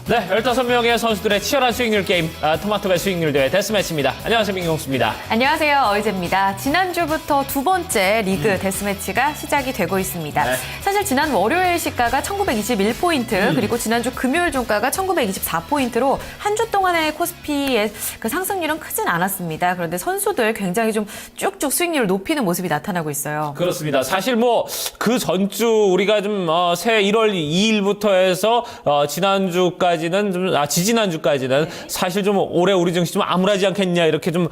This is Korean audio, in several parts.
네, 15명의 선수들의 치열한 수익률 게임, 토마토배 수익률 대회 데스매치입니다. 안녕하세요, 민경수입니다. 안녕하세요, 어이재입니다. 지난주부터 두 번째 리그 데스매치가 시작이 되고 있습니다. 네. 사실 지난 월요일 시가가 1921포인트, 그리고 지난주 금요일 종가가 1924포인트로 한 주 동안의 코스피의 그 상승률은 크진 않았습니다. 그런데 선수들 굉장히 좀 쭉쭉 수익률을 높이는 모습이 나타나고 있어요. 그렇습니다. 사실 그 전주 우리가 새 1월 2일부터 해서 지난주까지는 지지난주까지는 사실 좀 올해 우리 증시 좀 암울하지 않겠냐 이렇게 좀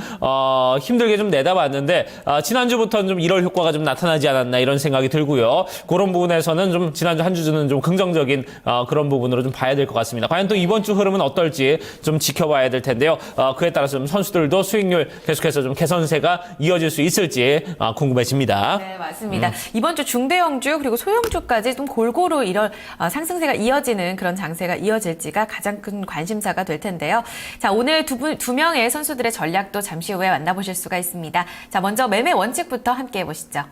힘들게 좀 내다봤는데 지난주부터는 좀 1월 효과가 좀 나타나지 않았나 이런 생각이 들고요. 그런 부분에서는 좀 지난주 한 주는 좀 긍정적인 그런 부분으로 좀 봐야 될 것 같습니다. 과연 또 이번 주 흐름은 어떨지 좀 지켜봐야 될 텐데요. 그에 따라서 좀 선수들도 수익률 계속해서 좀 개선세가 이어질 수 있을지 궁금해집니다. 네, 맞습니다. 이번 주 중대형주 그리고 소형주까지 좀 골고루 이런 상승세가 이어지는 그런 장세가 이어질지가 가장 큰 관심사가 될 텐데요. 자, 오늘 두 명의 선수들의 전략도 잠시 후에 만나보실 수가 있습니다. 자, 먼저 매매 원칙부터 함께 해보시죠.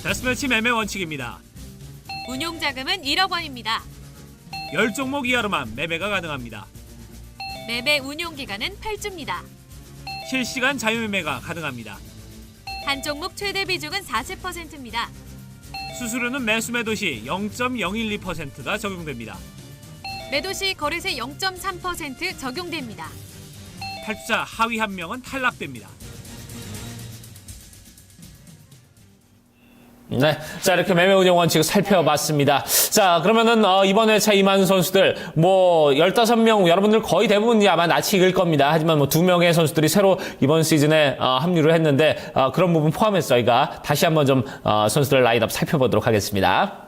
데스매치 매매 원칙입니다. 운용자금은 1억 원입니다. 10종목 이하로만 매매가 가능합니다. 매매 운용기간은 8주입니다. 실시간 자유매매가 가능합니다. 한 종목 최대 비중은 40%입니다. 수수료는 매수 매도시 0.012%가 적용됩니다. 매도시 거래세 0.3% 적용됩니다. 탈주자 하위 한 명은 탈락됩니다. 네. 자, 이렇게 매매 운영 원칙을 살펴봤습니다. 자, 그러면은, 이번 회차 임한 선수들, 15명, 여러분들 거의 대부분이 아마 낯이 익을 겁니다. 하지만 2명의 선수들이 새로 이번 시즌에, 합류를 했는데, 그런 부분 포함해서 저희가 다시 한번 좀, 선수들 라인업 살펴보도록 하겠습니다.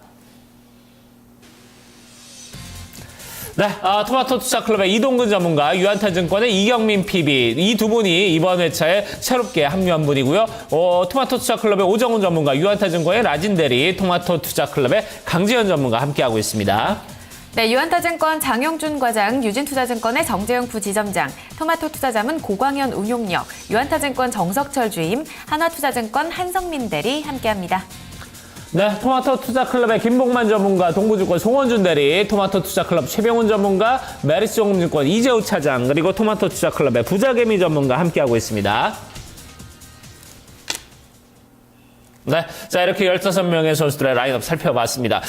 네, 토마토 투자클럽의 이동근 전문가, 유한타증권의 이경민 PB 이 두 분이 이번 회차에 새롭게 합류한 분이고요. 토마토 투자클럽의 오정훈 전문가, 유한타증권의 라진대리, 토마토 투자클럽의 강지현 전문가 함께하고 있습니다. 네, 유한타증권 장영준 과장, 유진투자증권의 정재영 부지점장, 토마토 투자자문 고광현 운용력, 유한타증권 정석철 주임, 한화투자증권 한성민 대리 함께합니다. 네, 토마토 투자클럽의 김복만 전문가, 동부증권 송원준 대리, 토마토 투자클럽 최병훈 전문가, 메리스종금증권 이재우 차장, 그리고 토마토 투자클럽의 부자개미 전문가 함께하고 있습니다. 네, 자, 이렇게 15명의 선수들의 라인업 살펴봤습니다.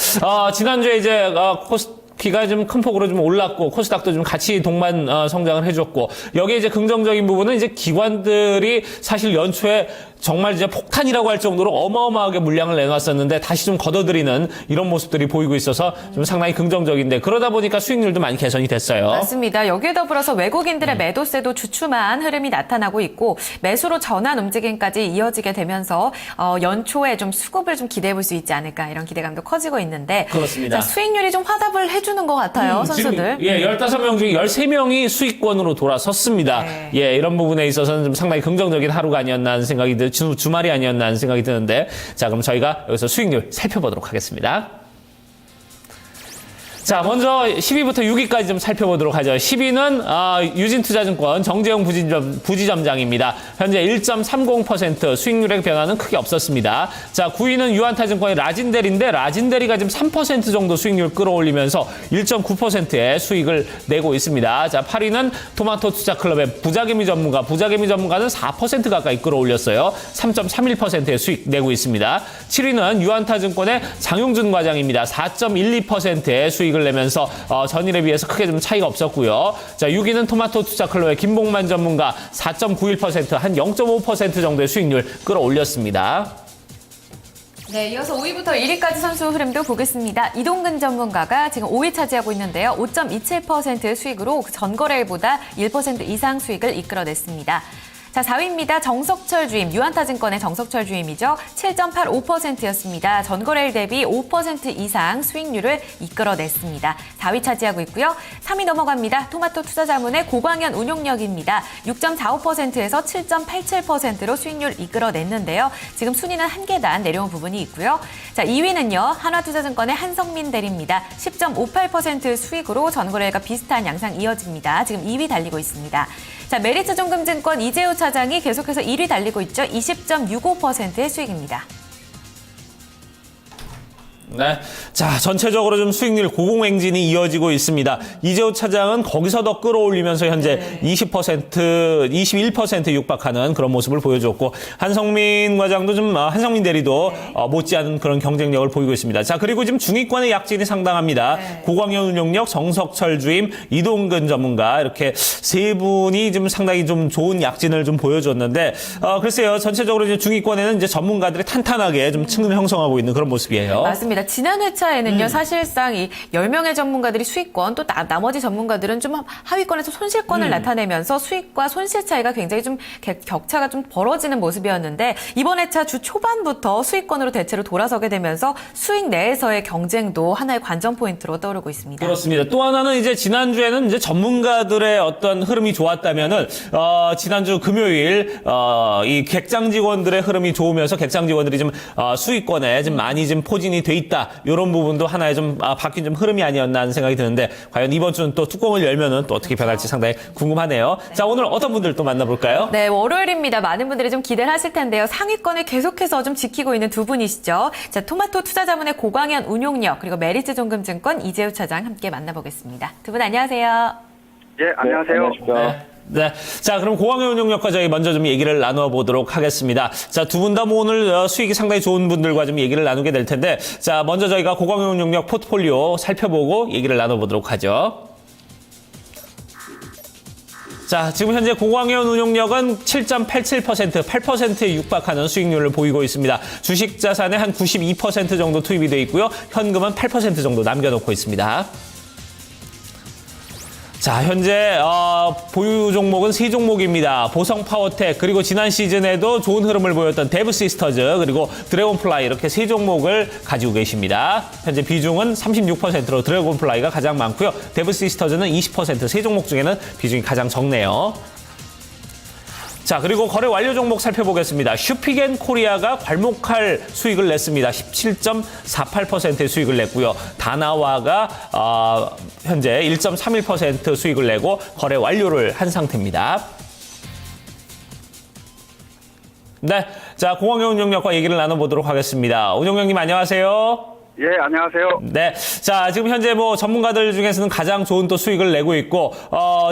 지난주에 이제 코스피가 좀 큰 폭으로 좀 올랐고 코스닥도 좀 같이 동반 성장을 해줬고 여기에 이제 긍정적인 부분은 이제 기관들이 사실 연초에 정말 이제 폭탄이라고 할 정도로 어마어마하게 물량을 내놨었는데 다시 좀 걷어들이는 이런 모습들이 보이고 있어서 좀 상당히 긍정적인데 그러다 보니까 수익률도 많이 개선이 됐어요. 맞습니다. 여기에 더불어서 외국인들의 매도세도 주춤한 흐름이 나타나고 있고 매수로 전환 움직임까지 이어지게 되면서 연초에 좀 수급을 좀 기대해 볼 수 있지 않을까 이런 기대감도 커지고 있는데 그렇습니다. 자, 수익률이 좀 화답을 해주는 것 같아요, 선수들. 지금, 15명 중에 13명이 수익권으로 돌아섰습니다. 네. 이런 부분에 있어서는 좀 상당히 긍정적인 하루가 아니었나 하는 생각이 주말이 아니었나 하는 생각이 드는데 자, 그럼 저희가 여기서 수익률 살펴보도록 하겠습니다. 자, 먼저 10위부터 6위까지 좀 살펴보도록 하죠. 10위는 유진투자증권 정재용 부지점장입니다. 현재 1.30% 수익률의 변화는 크게 없었습니다. 자, 9위는 유한타증권의 라진대리인데 라진대리가 지금 3% 정도 수익률 끌어올리면서 1.9%의 수익을 내고 있습니다. 자, 8위는 토마토 투자클럽의 부자개미 전문가는 4% 가까이 끌어올렸어요. 3.31%의 수익 내고 있습니다. 7위는 유한타증권의 장용준 과장입니다. 4.12%의 수익을 내면서 전일에 비해서 크게 좀 차이가 없었고요. 자, 6위는 토마토 투자클럽의 김복만 전문가 4.91% 한 0.5% 정도의 수익률 끌어올렸습니다. 네, 이어서 5위부터 1위까지 선수 흐름도 보겠습니다. 이동근 전문가가 지금 5위 차지하고 있는데요. 5.27%의 수익으로 전거래일보다 1% 이상 수익을 이끌어냈습니다. 자, 4위입니다. 정석철 주임, 유한타증권의 정석철 주임이죠. 7.85%였습니다. 전거래일 대비 5% 이상 수익률을 이끌어냈습니다. 4위 차지하고 있고요. 3위 넘어갑니다. 토마토 투자자문의 고광현 운용력입니다. 6.45%에서 7.87%로 수익률 이끌어냈는데요. 지금 순위는 한 계단 내려온 부분이 있고요. 자, 2위는요. 한화투자증권의 한성민 대리입니다. 10.58% 수익으로 전거래일과 비슷한 양상 이어집니다. 지금 2위 달리고 있습니다. 자, 메리츠종금증권 이재우 차장이 계속해서 1위 달리고 있죠. 20.65%의 수익입니다. 네. 자, 전체적으로 좀 수익률 고공행진이 이어지고 있습니다. 이재호 차장은 거기서 더 끌어올리면서 현재 20%, 21% 육박하는 그런 모습을 보여줬고, 한성민 과장도 한성민 대리도 못지않은 그런 경쟁력을 보이고 있습니다. 자, 그리고 지금 중위권의 약진이 상당합니다. 고광현 운용력, 정석철 주임, 이동근 전문가 이렇게 세 분이 좀 상당히 좀 좋은 약진을 좀 보여줬는데, 글쎄요, 전체적으로 이제 중위권에는 이제 전문가들이 탄탄하게 좀 층을 형성하고 있는 그런 모습이에요. 맞습니다. 지난 회차에는요, 사실상 이 10명의 전문가들이 수익권, 또 나머지 전문가들은 좀 하위권에서 손실권을 나타내면서 수익과 손실 차이가 굉장히 좀 격차가 좀 벌어지는 모습이었는데, 이번 회차 주 초반부터 수익권으로 대체로 돌아서게 되면서 수익 내에서의 경쟁도 하나의 관전 포인트로 떠오르고 있습니다. 그렇습니다. 또 하나는 이제 지난주에는 이제 전문가들의 어떤 흐름이 좋았다면은, 지난주 금요일, 이 객장 직원들의 흐름이 좋으면서 객장 직원들이 좀, 수익권에 좀 많이 좀 포진이 돼 있다. 이런 부분도 하나의 좀, 바뀐 좀 흐름이 아니었나 하는 생각이 드는데, 과연 이번 주는 또 뚜껑을 열면은 또 어떻게 변할지 상당히 궁금하네요. 자, 오늘 어떤 분들 또 만나볼까요? 네, 월요일입니다. 많은 분들이 좀 기대를 하실 텐데요. 상위권을 계속해서 좀 지키고 있는 두 분이시죠. 자, 토마토 투자자문의 고광현 운용력, 그리고 메리츠 종금증권 이재우 차장 함께 만나보겠습니다. 두 분 안녕하세요. 예, 안녕하세요. 네. 자, 그럼 고광현 운용력과 저희 먼저 좀 얘기를 나눠보도록 하겠습니다. 자, 두 분 다 뭐 오늘 수익이 상당히 좋은 분들과 좀 얘기를 나누게 될 텐데, 자, 먼저 저희가 고광현 운용력 포트폴리오 살펴보고 얘기를 나눠보도록 하죠. 자, 지금 현재 고광현 운용력은 7.87%, 8%에 육박하는 수익률을 보이고 있습니다. 주식 자산의 한 92% 정도 투입이 돼 있고요. 현금은 8% 정도 남겨놓고 있습니다. 자, 현재 보유 종목은 세 종목입니다. 보성 파워텍, 그리고 지난 시즌에도 좋은 흐름을 보였던 데브 시스터즈, 그리고 드래곤플라이, 이렇게 세 종목을 가지고 계십니다. 현재 비중은 36%로 드래곤플라이가 가장 많고요. 데브 시스터즈는 20%, 세 종목 중에는 비중이 가장 적네요. 자, 그리고 거래 완료 종목 살펴보겠습니다. 슈피겐 코리아가 괄목할 수익을 냈습니다. 17.48%의 수익을 냈고요. 다나와가 현재 1.31% 수익을 내고 거래 완료를 한 상태입니다. 네, 자, 고광현 운용력과 얘기를 나눠보도록 하겠습니다. 운용력님 안녕하세요. 예, 안녕하세요. 네. 자, 지금 현재 뭐 전문가들 중에서는 가장 좋은 또 수익을 내고 있고,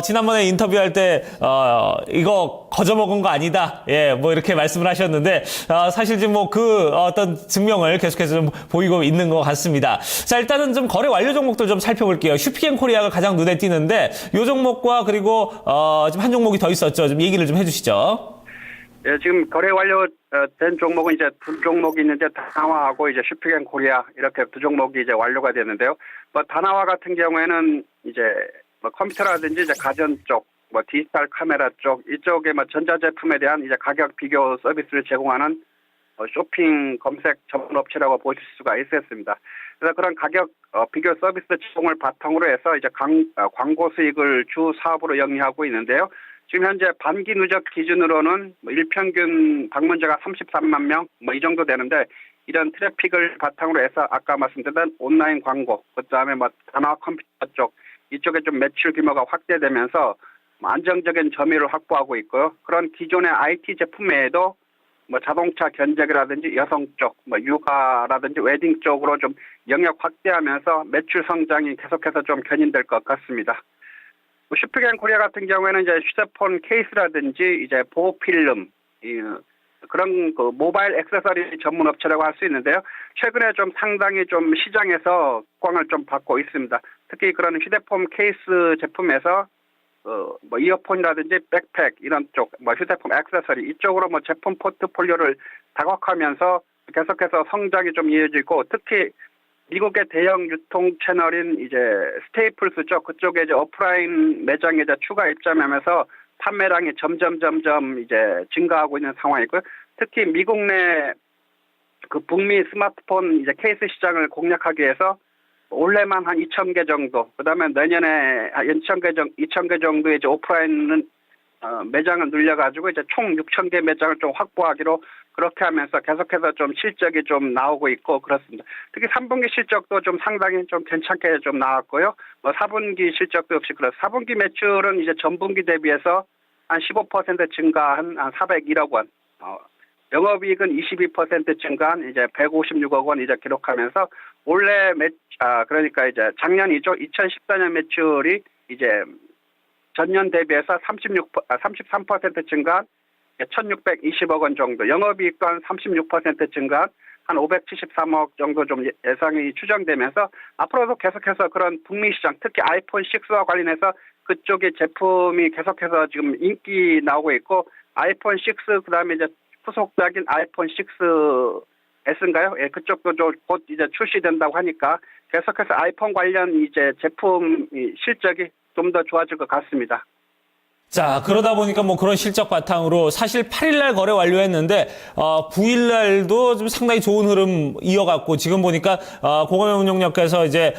지난번에 인터뷰할 때, 이거 거저먹은 거 아니다. 예, 뭐 이렇게 말씀을 하셨는데, 사실 지금 뭐 그 어떤 증명을 계속해서 좀 보이고 있는 것 같습니다. 자, 일단은 좀 거래 완료 종목들 좀 살펴볼게요. 슈피겐 코리아가 가장 눈에 띄는데, 요 종목과 그리고, 지금 한 종목이 더 있었죠. 좀 얘기를 좀 해주시죠. 예, 지금 거래 완료된 종목은 이제 두 종목이 있는데, 다나와하고 이제 슈피겐 코리아, 이렇게 두 종목이 이제 완료가 되는데요. 뭐, 다나와 같은 경우에는 이제 뭐 컴퓨터라든지 이제 가전 쪽, 뭐 디지털 카메라 쪽, 이쪽에 뭐 전자제품에 대한 이제 가격 비교 서비스를 제공하는 쇼핑 검색 전문 업체라고 보실 수가 있었습니다. 그래서 그런 가격 비교 서비스 제공을 바탕으로 해서 이제 광고 수익을 주 사업으로 영위하고 있는데요. 지금 현재 반기 누적 기준으로는 뭐 일평균 방문자가 33만 명, 뭐 이 정도 되는데, 이런 트래픽을 바탕으로 해서 아까 말씀드린 온라인 광고, 그다음에 뭐 다나와 컴퓨터 쪽, 이쪽에 좀 매출 규모가 확대되면서 안정적인 점유율을 확보하고 있고요. 그런 기존의 IT 제품 외에도 뭐 자동차 견적이라든지 여성 쪽, 뭐 육아라든지 웨딩 쪽으로 좀 영역 확대하면서 매출 성장이 계속해서 좀 견인될 것 같습니다. 슈피겐 코리아 같은 경우에는 이제 휴대폰 케이스라든지 이제 보호 필름, 그런 그 모바일 액세서리 전문 업체라고 할 수 있는데요. 최근에 좀 상당히 좀 시장에서 꽝을 좀 받고 있습니다. 특히 그런 휴대폰 케이스 제품에서 뭐 이어폰이라든지 백팩 이런 쪽, 뭐 휴대폰 액세서리 이쪽으로 뭐 제품 포트폴리오를 다각화하면서 계속해서 성장이 좀 이어지고, 특히 미국의 대형 유통 채널인 이제 스테이플스 쪽, 그쪽에 이제 오프라인 매장에 이제 추가 입점하면서 판매량이 점점 이제 증가하고 있는 상황이고요. 특히 미국 내 그 북미 스마트폰 이제 케이스 시장을 공략하기 위해서 올해만 한 2,000개 정도, 그다음에 내년에 한 2,000개 정도의 이제 오프라인 매장을 늘려가지고 이제 총 6,000개 매장을 좀 확보하기로 그렇게 하면서 계속해서 좀 실적이 좀 나오고 있고 그렇습니다. 특히 3분기 실적도 좀 상당히 좀 괜찮게 좀 나왔고요. 뭐 4분기 실적도 역시 그렇습니다. 4분기 매출은 이제 전분기 대비해서 한 15% 증가한 한 401억 원. 영업이익은 22% 증가한 이제 156억 원 이제 기록하면서 올해 그러니까 이제 작년이죠. 2014년 매출이 이제 전년 대비해서 33% 증가한 1,620억 원 정도, 영업이익 또한 36% 증가한 한 573억 정도 좀 예상이 추정되면서 앞으로도 계속해서 그런 북미 시장, 특히 아이폰 6와 관련해서 그쪽의 제품이 계속해서 지금 인기 나오고 있고, 아이폰 6 그다음에 이제 후속작인 아이폰 6S인가요? 예, 그쪽도 곧 이제 출시된다고 하니까 계속해서 아이폰 관련 이제 제품 실적이 좀 더 좋아질 것 같습니다. 자, 그러다 보니까 뭐 그런 실적 바탕으로 사실 8일날 거래 완료했는데 9일날도 좀 상당히 좋은 흐름 이어갔고, 지금 보니까 공업용역에서 이제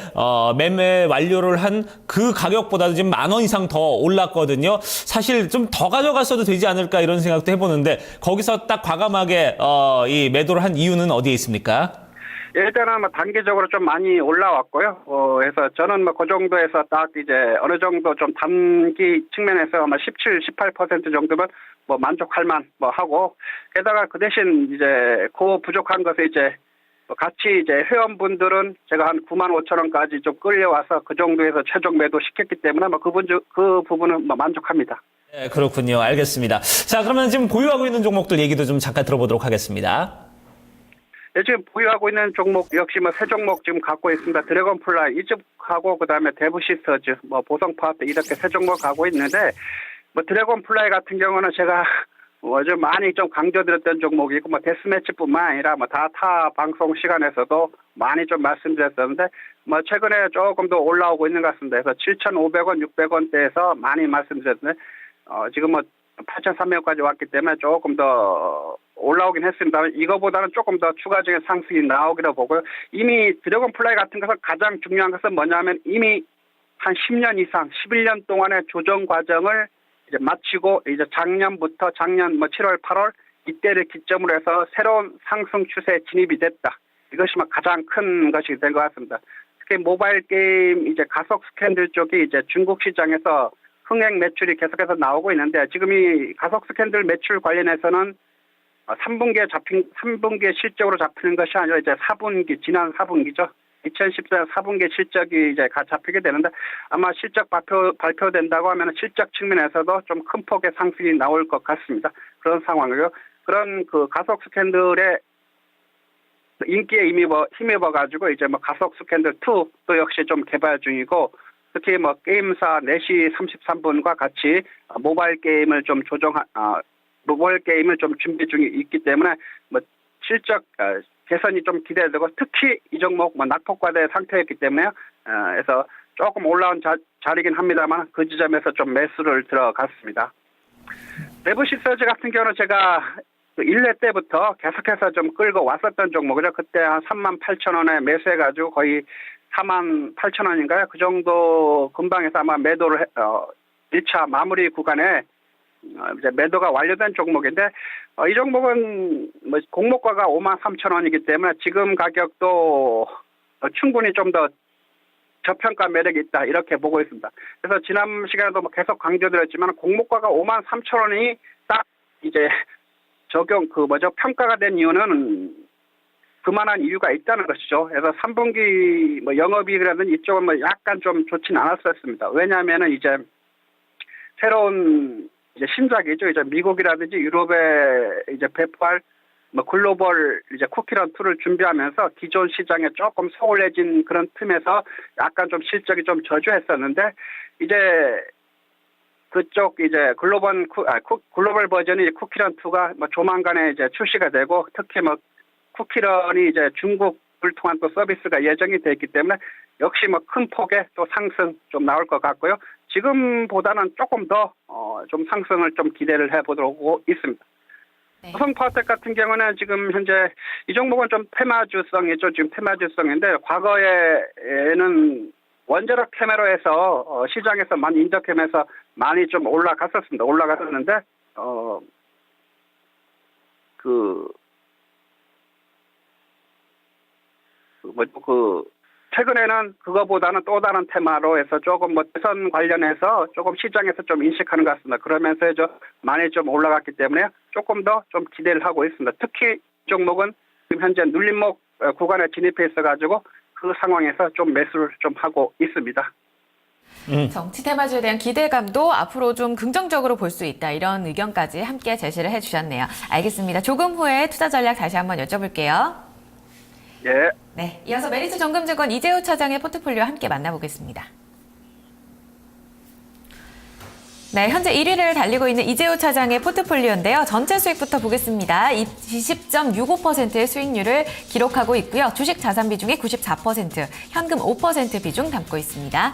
매매 완료를 한 그 가격보다도 지금 10,000원 이상 더 올랐거든요. 사실 좀 더 가져갔어도 되지 않을까 이런 생각도 해보는데, 거기서 딱 과감하게 이 매도를 한 이유는 어디에 있습니까? 일단은 뭐 단기적으로 좀 많이 올라왔고요. 그래서 저는 뭐 그 정도에서 딱 이제 어느 정도 좀 단기 측면에서 아마 17, 18% 정도면 뭐 만족할 만 뭐 하고, 게다가 그 대신 이제 그 부족한 것을 이제 같이 이제 회원분들은 제가 한 95,000원까지 좀 끌려와서 그 정도에서 최종 매도 시켰기 때문에 뭐 그 부분은 뭐 만족합니다. 네, 그렇군요. 알겠습니다. 자, 그러면 지금 보유하고 있는 종목들 얘기도 좀 잠깐 들어보도록 하겠습니다. 네, 지금 보유하고 있는 종목 역시 뭐 세 종목 지금 갖고 있습니다. 드래곤플라이, 이집하고 그다음에 대부시스터즈, 뭐 보성파트 이렇게 세 종목 갖고 있는데, 뭐 드래곤플라이 같은 경우는 제가 좀 많이 좀 강조드렸던 종목이고, 뭐 데스매치뿐만 아니라 뭐 다 타 방송 시간에서도 많이 좀 말씀드렸었는데, 뭐 최근에 조금 더 올라오고 있는 것 같습니다. 그래서 7,500원, 600원대에서 많이 말씀드렸는데, 지금 뭐 8,300원까지 왔기 때문에 조금 더 올라오긴 했습니다. 이거보다는 조금 더 추가적인 상승이 나오기로 보고요. 이미 드래곤플라이 같은 것은 가장 중요한 것은 뭐냐면, 이미 한 10년 이상, 11년 동안의 조정 과정을 이제 마치고, 이제 작년 뭐 7월, 8월 이때를 기점으로 해서 새로운 상승 추세에 진입이 됐다. 이것이 뭐 가장 큰 것이 된 것 같습니다. 특히 모바일 게임 이제 가속 스캔들 쪽이 이제 중국 시장에서 흥행 매출이 계속해서 나오고 있는데, 지금 이 가속 스캔들 매출 관련해서는 3분기에 실적으로 잡히는 것이 아니라 이제 지난 4분기죠. 2014년 4분기 실적이 이제 잡히게 되는데, 아마 실적 발표된다고 하면 실적 측면에서도 좀 큰 폭의 상승이 나올 것 같습니다. 그런 상황이고요. 그런 그 가속 스캔들의 인기에 힘입어가지고 이제 뭐 가속 스캔들 2도 역시 좀 개발 중이고, 특히 뭐 게임사 4시 33분과 같이 모바일 게임을 좀 준비 중에 있기 때문에 뭐 실적 개선이 좀 기대되고, 특히 이 종목 뭐 낙폭과대 상태였기 때문에 그래서 조금 올라온 자리긴 합니다만 그 지점에서 좀 매수를 들어갔습니다. 대부시서즈 같은 경우는 제가 1회 때부터 계속해서 좀 끌고 왔었던 종목이죠. 그때 한 38,000원에 매수해가지고 거의 48,000원인가요? 그 정도 근방에서 아마 매도를 1차 마무리 구간에 이제 매도가 완료된 종목인데, 이 종목은 뭐 공모가가 53,000원이기 때문에 지금 가격도 충분히 좀 더 저평가 매력이 있다, 이렇게 보고 있습니다. 그래서 지난 시간에도 뭐 계속 강조드렸지만, 공모가가 53,000원이 딱 이제 평가가 된 이유는 그만한 이유가 있다는 것이죠. 그래서 3분기 뭐 영업이익이라든지 이쪽은 뭐 약간 좀 좋지는 않았었습니다. 왜냐하면은 이제 새로운 이제 신작이죠. 이제 미국이라든지 유럽에 이제 배포할 뭐 글로벌 이제 쿠키런 2를 준비하면서 기존 시장에 조금 소홀해진 그런 틈에서 약간 좀 실적이 좀 저조했었는데, 이제 그쪽 이제 글로벌 버전이 이제 쿠키런 2가 뭐 조만간에 이제 출시가 되고, 특히 뭐 쿠키런이 이제 중국을 통한 또 서비스가 예정이 되어 있기 때문에 역시 뭐 큰 폭의 또 상승 좀 나올 것 같고요. 지금보다는 조금 더 좀 상승을 좀 기대를 해보도록 있습니다. 네. 보성파워텍 같은 경우는 지금 현재 이 종목은 좀 테마주성이죠. 지금 테마주성인데, 과거에는 원자력 캐메라에서 시장에서 많이 인적하면서 많이 좀 올라갔었는데 최근에는 그거보다는 또 다른 테마로 해서 조금 뭐 대선 관련해서 조금 시장에서 좀 인식하는 것 같습니다. 그러면서 많이 좀 올라갔기 때문에 조금 더 좀 기대를 하고 있습니다. 특히 이 종목은 지금 현재 눌림목 구간에 진입해 있어가지고 그 상황에서 좀 매수를 좀 하고 있습니다. 정치 테마주에 대한 기대감도 앞으로 좀 긍정적으로 볼 수 있다. 이런 의견까지 함께 제시를 해주셨네요. 알겠습니다. 조금 후에 투자 전략 다시 한번 여쭤볼게요. 예. 네, 이어서 메리츠 정금증권 이재호 차장의 포트폴리오 함께 만나보겠습니다. 네, 현재 1위를 달리고 있는 이재호 차장의 포트폴리오인데요. 전체 수익부터 보겠습니다. 20.65%의 수익률을 기록하고 있고요. 주식 자산 비중이 94%, 현금 5% 비중 담고 있습니다.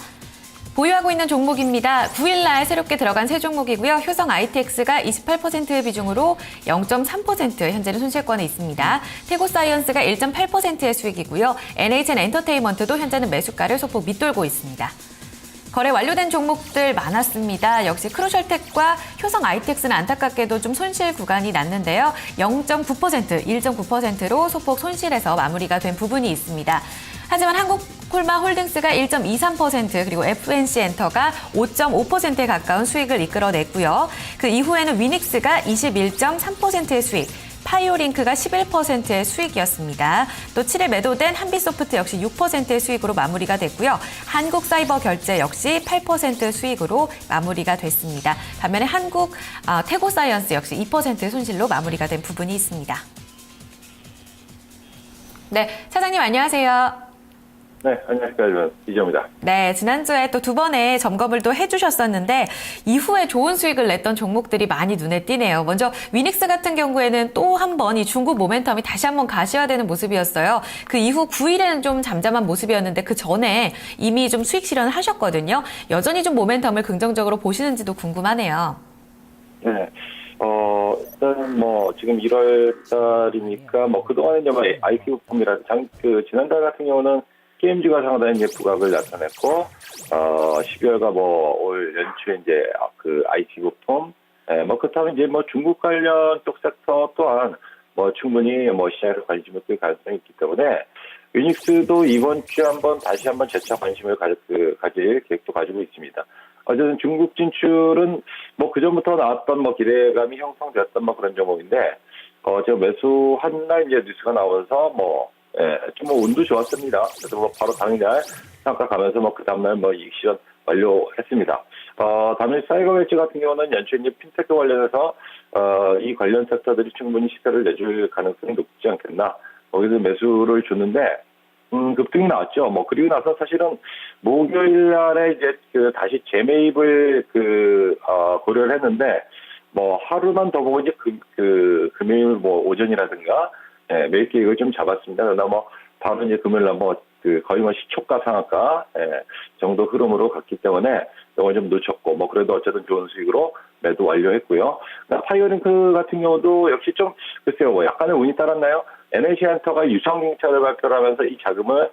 보유하고 있는 종목입니다. 9일날 새롭게 들어간 새 종목이고요. 효성 ITX가 28% 비중으로 0.3% 현재는 손실권에 있습니다. 태고사이언스가 1.8%의 수익이고요. NHN 엔터테인먼트도 현재는 매수가를 소폭 밑돌고 있습니다. 거래 완료된 종목들 많았습니다. 역시 크루셜텍과 효성 ITX는 안타깝게도 좀 손실 구간이 났는데요. 0.9%, 1.9%로 소폭 손실에서 마무리가 된 부분이 있습니다. 하지만 한국콜마홀딩스가 1.23% 그리고 FNC엔터가 5.5%에 가까운 수익을 이끌어냈고요. 그 이후에는 위닉스가 21.3%의 수익, 파이오링크가 11%의 수익이었습니다. 또 7일 매도된 한비소프트 역시 6%의 수익으로 마무리가 됐고요. 한국사이버결제 역시 8% 수익으로 마무리가 됐습니다. 반면에 태고사이언스 역시 2%의 손실로 마무리가 된 부분이 있습니다. 네, 차장님 안녕하세요. 네, 안녕하십니까. 이재호입니다. 네, 지난주에 또 두 번의 점검을 또 해주셨었는데 이후에 좋은 수익을 냈던 종목들이 많이 눈에 띄네요. 먼저 위닉스 같은 경우에는 또 한 번 이 중국 모멘텀이 다시 한번 가시화되는 모습이었어요. 그 이후 9일에는 좀 잠잠한 모습이었는데 그 전에 이미 좀 수익 실현을 하셨거든요. 여전히 좀 모멘텀을 긍정적으로 보시는지도 궁금하네요. 네. 일단 지금 1월 달이니까 그동안에 이제 IT 부품이라든지 지난달 같은 경우는 게임주가 상당히 이제 부각을 나타냈고, 12월과 올 연초에 이제 IT 부품, 그렇다면 이제 중국 관련 쪽 섹터 또한 충분히 시장에서 관심을 끌 가능성이 있기 때문에, 유닉스도 이번 주에 다시 한번 재차 관심을 가질 계획도 가지고 있습니다. 어쨌든 중국 진출은 그전부터 나왔던 기대감이 형성되었던 그런 종목인데, 제가 매수한 날 이제 뉴스가 나오면서 좀 운도 좋았습니다. 그래서 바로 당일날 상가 가면서 그 다음날 이익 실현 완료했습니다. 다음에 사이버웨지 같은 경우는 연초에 이제 핀테크 관련해서 이 관련 섹터들이 충분히 시세를 내줄 가능성이 높지 않겠나. 거기서 매수를 줬는데 급등이 나왔죠. 그리고 나서 사실은 목요일 날에 이제 다시 재매입을 고려를 했는데 하루만 더 보고 이제 금요일 오전이라든가 매입 계획을 좀 잡았습니다. 그러나 바로 이제 금요일 날 거의 시초가 상한가 정도 흐름으로 갔기 때문에 이걸 좀 놓쳤고 그래도 어쨌든 좋은 수익으로 매도 완료했고요. 파이어링크 같은 경우도 역시 좀 글쎄요 약간의 운이 따랐나요? NH엔터가 유상증차를 발표를 하면서 이 자금을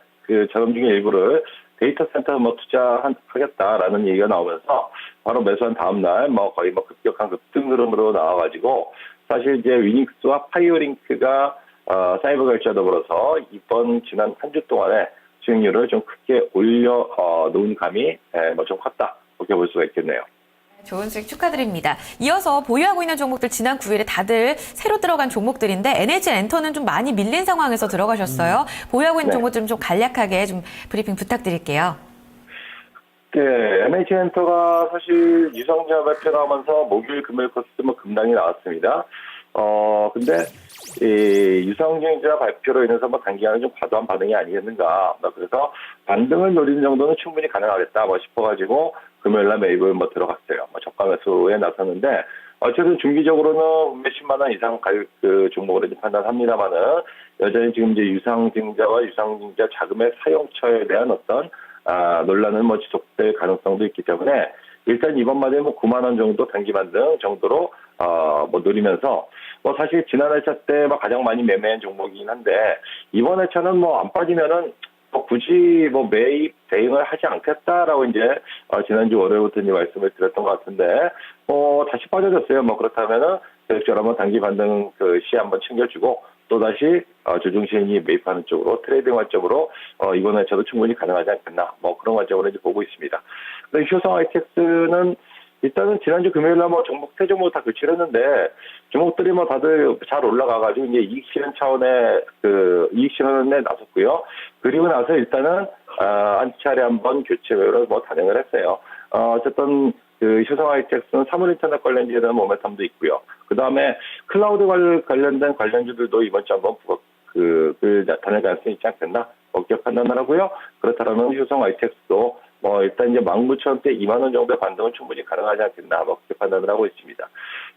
자금 중에 일부를 데이터 센터에 투자하겠다라는 얘기가 나오면서 바로 매수한 다음 날 거의 급격한 급등 흐름으로 나와가지고 사실 이제 위닉스와 파이어링크가 사이버 결제와 더불어서 지난 한 주 동안에 수익률을 좀 크게 올려 놓은 감이 좀 컸다. 그렇게 볼 수가 있겠네요. 좋은 수익 축하드립니다. 이어서 보유하고 있는 종목들 지난 9일에 다들 새로 들어간 종목들인데 NHN 엔터는 좀 많이 밀린 상황에서 들어가셨어요. 보유하고 있는 종목들 좀 간략하게 좀 브리핑 부탁드릴게요. 네, NHN 엔터가 사실 유상증자 발표 나오면서 목요일 금요일 코스 급락이 나왔습니다. 근데 유상증자 발표로 인해서 단기간에 좀 과도한 반응이 아니겠는가. 그래서 반등을 노리는 정도는 충분히 가능하겠다 싶어가지고 금요일날 매입을 들어갔어요. 저가 매수에 나섰는데 어쨌든 중기적으로는 몇십만 원 이상 갈 종목으로 판단합니다만은 여전히 지금 이제 유상증자와 유상증자 자금의 사용처에 대한 어떤 논란은 지속될 가능성도 있기 때문에 일단 이번 말에 9만 원 정도 단기 반등 정도로 노리면서 사실 지난 회차 때 가장 많이 매매한 종목이긴 한데 이번 회차는 안 빠지면은 굳이 매입 대응을 하지 않겠다라고 이제 지난주 월요일부터 이제 말씀을 드렸던 것 같은데 다시 빠져졌어요. 그렇다면은 계획적으로 단기 반등 시 한번 챙겨주고 또 다시 주중시행이 매입하는 쪽으로 트레이딩 관점으로 이번 회차도 충분히 가능하지 않겠나 그런 관점으로 이제 보고 있습니다. 근데 효성 ITX는 일단은 지난주 금요일날 뭐 종목 세 종목 다 교체를 했는데 종목들이 뭐 다들 잘 올라가가지고 이제 이익 실현 차원의 이익 실현에 나섰고요. 그리고 나서 일단은 한 차례 한번 교체 매매로 뭐 단행을 했어요. 어쨌든 그 효성 하이텍스는 사물 인터넷 관련주에 대한 모멘텀도 있고요. 그 다음에 클라우드 관련된 관련주들도 이번 주 한번 나타낼 가능성이 있지 않겠나 그렇게 판단을 하고요. 그렇다면 효성 하이텍스도 뭐 일단 이제 19,000원대 2만 원 정도의 반등은 충분히 가능하지 않겠나 그렇게 판단을 하고 있습니다.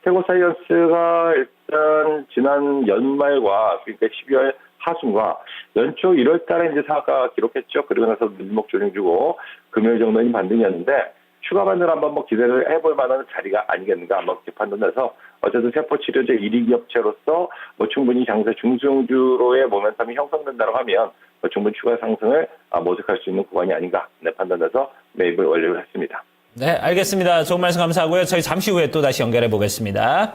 태고사이언스가 일단 지난 연말과 그러니까 12월 하순과 연초 1월 달에 이제 사가 기록했죠. 그리고 나서 밀목 조정 주고 금요일 정도는 반등이었는데 추가 반등을 한번 뭐 기대를 해볼 만한 자리가 아니겠는가 한번 그렇게 판단해서 어쨌든 세포치료제 1위 기업체로서 뭐 충분히 장세 중소형주로의 모멘텀이 형성된다고 하면 뭐 충분히 추가 상승을 모색할 수 있는 구간이 아닌가 판단해서 매입을 완료를 했습니다. 네, 알겠습니다. 좋은 말씀 감사하고요. 저희 잠시 후에 또 다시 연결해 보겠습니다.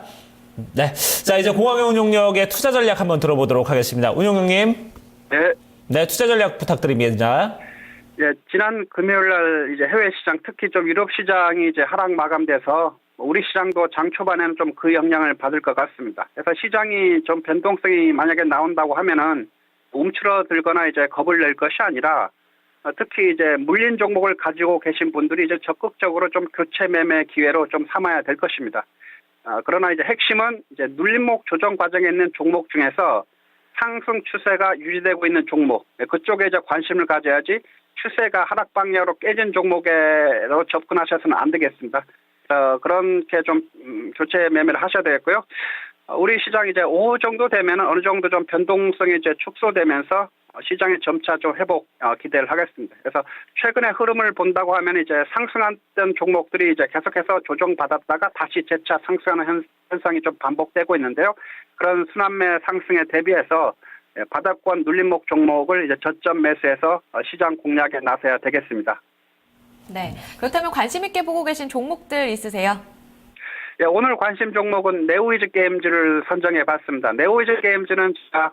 네, 자 이제 공항의 운용력의 투자 전략 한번 들어보도록 하겠습니다. 운용력님. 네. 네, 투자 전략 부탁드립니다. 예, 지난 금요일 날 이제 해외 시장, 특히 좀 유럽 시장이 이제 하락 마감돼서 우리 시장도 장 초반에는 좀 그 영향을 받을 것 같습니다. 그래서 시장이 좀 변동성이 만약에 나온다고 하면은 움츠러들거나 이제 겁을 낼 것이 아니라 특히 이제 물린 종목을 가지고 계신 분들이 이제 적극적으로 좀 교체 매매 기회로 좀 삼아야 될 것입니다. 그러나 이제 핵심은 이제 눌림목 조정 과정에 있는 종목 중에서 상승 추세가 유지되고 있는 종목, 그쪽에 이제 관심을 가져야지 추세가 하락 방향으로 깨진 종목에로 접근하셔서는 안 되겠습니다. 그렇게 좀 교체 매매를 하셔야 되겠고요. 우리 시장 이제 오후 정도 되면 어느 정도 좀 변동성이 이제 축소되면서 시장의 점차 좀 회복 기대를 하겠습니다. 그래서 최근의 흐름을 본다고 하면 이제 상승했던 종목들이 이제 계속해서 조정받았다가 다시 재차 상승하는 현상이 좀 반복되고 있는데요. 그런 순환매 상승에 대비해서 바닥권 눌림목 종목을 이제 저점 매수해서 시장 공략에 나서야 되겠습니다. 네. 그렇다면 관심 있게 보고 계신 종목들 있으세요? 예, 오늘 관심 종목은 네오이즈 게임즈를 선정해 봤습니다. 네오이즈 게임즈는 제가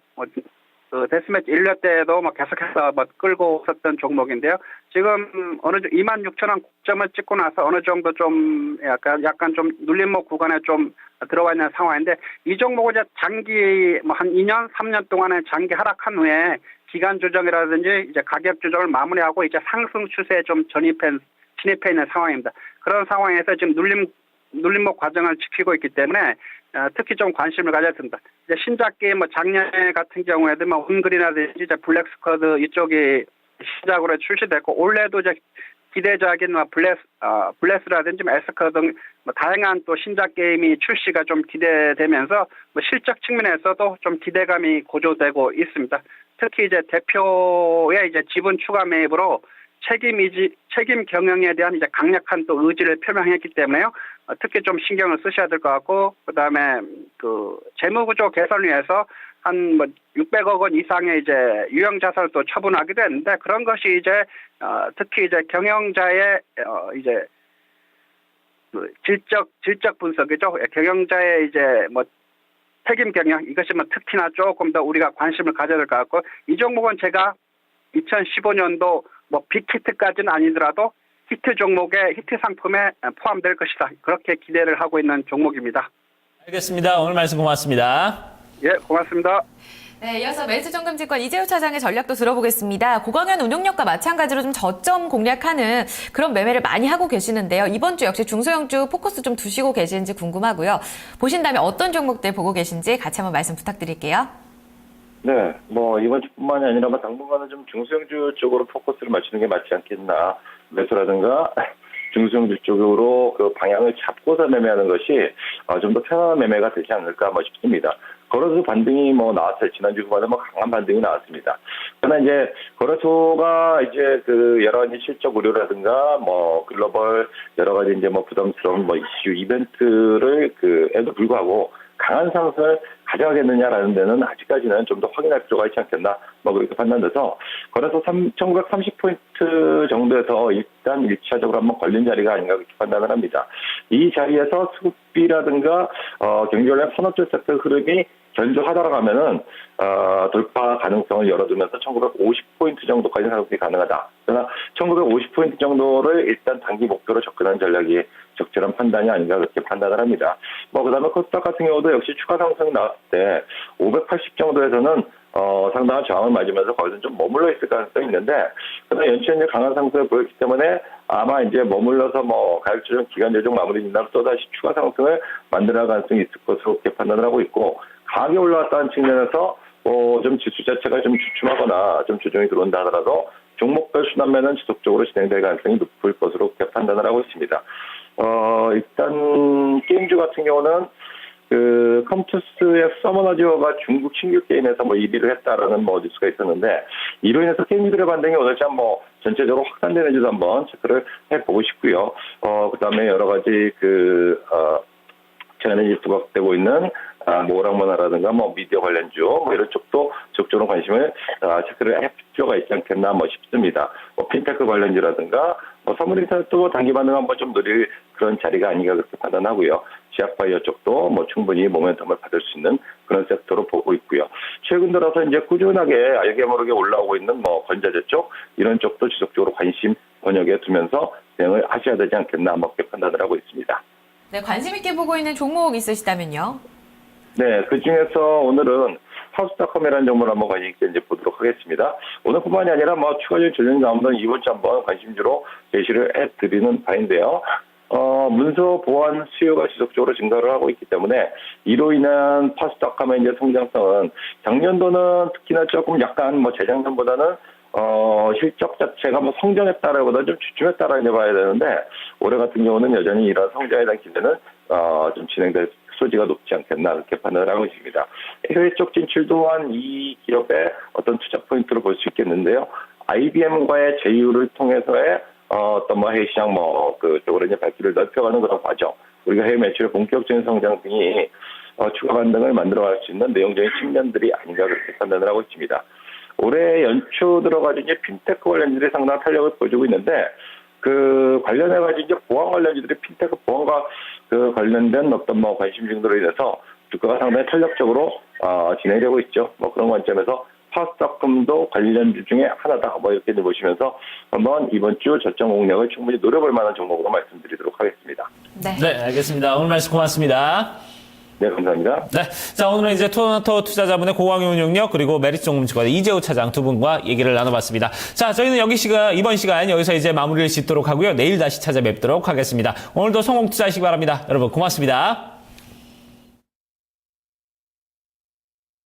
데스매치 1년 때도 계속해서 끌고 있었던 종목인데요. 지금 26,000원 고점을 찍고 나서 어느 정도 좀 약간 좀 눌림목 구간에 좀 들어와 있는 상황인데 이 종목은 이제 장기 한 2년, 3년 동안의 장기 하락한 후에 기간 조정이라든지 이제 가격 조정을 마무리하고 이제 상승 추세에 좀 진입해 있는 상황입니다. 그런 상황에서 지금 눌림목 과정을 지키고 있기 때문에 특히 좀 관심을 가져야 됩니다. 이제 신작 게임 작년에 같은 경우에도 홈그린이라든지 이제 블랙스쿼드 이쪽이 시작으로 출시됐고 올해도 이제 기대작인 블레스라든지 에스커 등 다양한 또 신작 게임이 출시가 좀 기대되면서 실적 측면에서도 좀 기대감이 고조되고 있습니다. 특히 이제 대표의 이제 지분 추가 매입으로 책임 경영에 대한 이제 강력한 또 의지를 표명했기 때문에요. 특히 좀 신경을 쓰셔야 될 것 같고, 그 다음에 재무구조 개선을 위해서 한 600억 원 이상의 이제 유형 자산을 또 처분하기도 했는데 그런 것이 이제 특히 이제 경영자의 이제 질적 분석이죠. 경영자의 이제 책임 경영 이것이 특히나 조금 더 우리가 관심을 가져야 될 것 같고 이 종목은 제가 2015년도 빅히트까지는 아니더라도 히트 종목의 히트 상품에 포함될 것이다. 그렇게 기대를 하고 있는 종목입니다. 알겠습니다. 오늘 말씀 고맙습니다. 예, 고맙습니다. 네, 이어서 멜스정금증권 이재우 차장의 전략도 들어보겠습니다. 고강현 운용력과 마찬가지로 좀 저점 공략하는 그런 매매를 많이 하고 계시는데요. 이번 주 역시 중소형주 포커스 좀 두시고 계시는지 궁금하고요. 보신다면 어떤 종목들 보고 계신지 같이 한번 말씀 부탁드릴게요. 네, 이번 주뿐만이 아니라 당분간은 좀 중소형주 쪽으로 포커스를 맞추는 게 맞지 않겠나. 매수라든가 중소형주 쪽으로 그 방향을 잡고서 매매하는 것이 좀 더 편안한 매매가 되지 않을까 싶습니다. 거래소 반등이 나왔어요. 지난주 후반에 강한 반등이 나왔습니다. 그러나 이제 거래소가 이제 여러 가지 실적 우려라든가 글로벌 여러 가지 이제 부담스러운 이슈 이벤트를 에도 불구하고 강한 상승을 가져가겠느냐라는 데는 아직까지는 좀 더 확인할 필요가 있지 않겠나 그렇게 판단돼서 거래소 1930포인트 정도에서 일단 1차적으로 한번 걸린 자리가 아닌가 그렇게 판단을 합니다. 이 자리에서 수급비라든가 경기 관련 산업재 섹터 흐름이 견조하다가면은 돌파 가능성을 열어두면서 1950포인트 정도까지 상승이 가능하다. 그러나 1950포인트 정도를 일단 단기 목표로 접근한 전략이 적절한 판단이 아닌가 그렇게 판단을 합니다. 그다음에 코스닥 같은 경우도 역시 추가 상승 나왔을 때 580 정도에서는 상당한 저항을 맞으면서 거기서 좀 머물러 있을 가능성이 있는데, 그러나 연초에 이제 강한 상승을 보였기 때문에 아마 이제 머물러서 가격 조정, 기간 조정 마무리 진다면 또다시 추가 상승을 만들어갈 가능성이 있을 것으로 그렇게 판단을 하고 있고, 강하게 올라왔다는 측면에서 좀 지수 자체가 좀 주춤하거나 좀 조정이 들어온다 하더라도 종목별 순환매는 지속적으로 진행될 가능성이 높을 것으로 그렇게 판단을 하고 있습니다. 일단 게임주 같은 경우는 컴투스의 서머너지어가 중국 신규 게임에서 1위를 했다라는 뉴스가 있었는데, 이로 인해서 게임주들의 반등이 오늘 참 전체적으로 확산되는지도 한번 체크를 해보고 싶고요. 그다음에 여러 가지 최근에 이제 부각되고 있는 오락문화라든가 미디어 관련주 이런 쪽도 적극적으로 관심을 체크를 할 필요가 있지 않겠나 싶습니다. 핀테크 관련주라든가 선물인터넷도 단기 반등 한번 좀 누릴 그런 자리가 아닌가 그렇게 판단하고요. 지약바이오 쪽도 충분히 모멘텀을 받을 수 있는 그런 섹터로 보고 있고요. 최근 들어서 이제 꾸준하게 알게 모르게 올라오고 있는 건자재 쪽 이런 쪽도 지속적으로 관심 번역에 두면서 대응을 하셔야 되지 않겠나 그렇게 판단을 하고 있습니다. 네, 관심 있게 보고 있는 종목 있으시다면요? 네, 그 중에서 오늘은 하우스닷컴이라는 정보를 한번 관심 있게 이제 보도록 하겠습니다. 오늘뿐만이 아니라 추가적인 조정이 나오면 이번 주 한번 관심주로 제시를 해드리는 바인데요. 문서 보안 수요가 지속적으로 증가를 하고 있기 때문에 이로 인한 하우스닷컴의 이제 성장성은 작년도는 특히나 조금 약간 재작년보다는 실적 자체가 성장했다라기보다 좀 주춤했다라고 봐야 되는데, 올해 같은 경우는 여전히 이런 성장에 대한 기대는 좀 진행될 소지가 높지 않겠나 그렇게 판단을 하고 있습니다. 해외 쪽 진출 또한 이 기업의 어떤 투자 포인트로 볼 수 있겠는데요. IBM과의 제휴를 통해서의 해외 시장 그쪽으로 이제 발길을 넓혀가는 그런 과정, 우리가 해외 매출의 본격적인 성장 등이 추가 반등을 만들어갈 수 있는 내용적인 측면들이 아닌가 그렇게 판단을 하고 있습니다. 올해 연초 들어가지고 이제 핀테크 관련주들이 상당한 탄력을 보여주고 있는데, 관련해가지고 이제 보안 관련주들이 핀테크 보안과 관련된 관심 증대로 인해서 주가가 상당히 탄력적으로 진행되고 있죠. 그런 관점에서 하우스닷컴도 관련주 중에 하나다. 이렇게 보시면서 한번 이번 주 저점 공략을 충분히 노려볼 만한 종목으로 말씀드리도록 하겠습니다. 네, 알겠습니다. 오늘 말씀 고맙습니다. 네, 감사합니다. 네, 자, 오늘은 이제 토론토 투자자분의 고광용 능력 그리고 메리츠증권의 이재호 차장 두 분과 얘기를 나눠봤습니다. 자, 저희는 이번 시간 여기서 이제 마무리를 짓도록 하고요. 내일 다시 찾아뵙도록 하겠습니다. 오늘도 성공 투자하시기 바랍니다. 여러분 고맙습니다.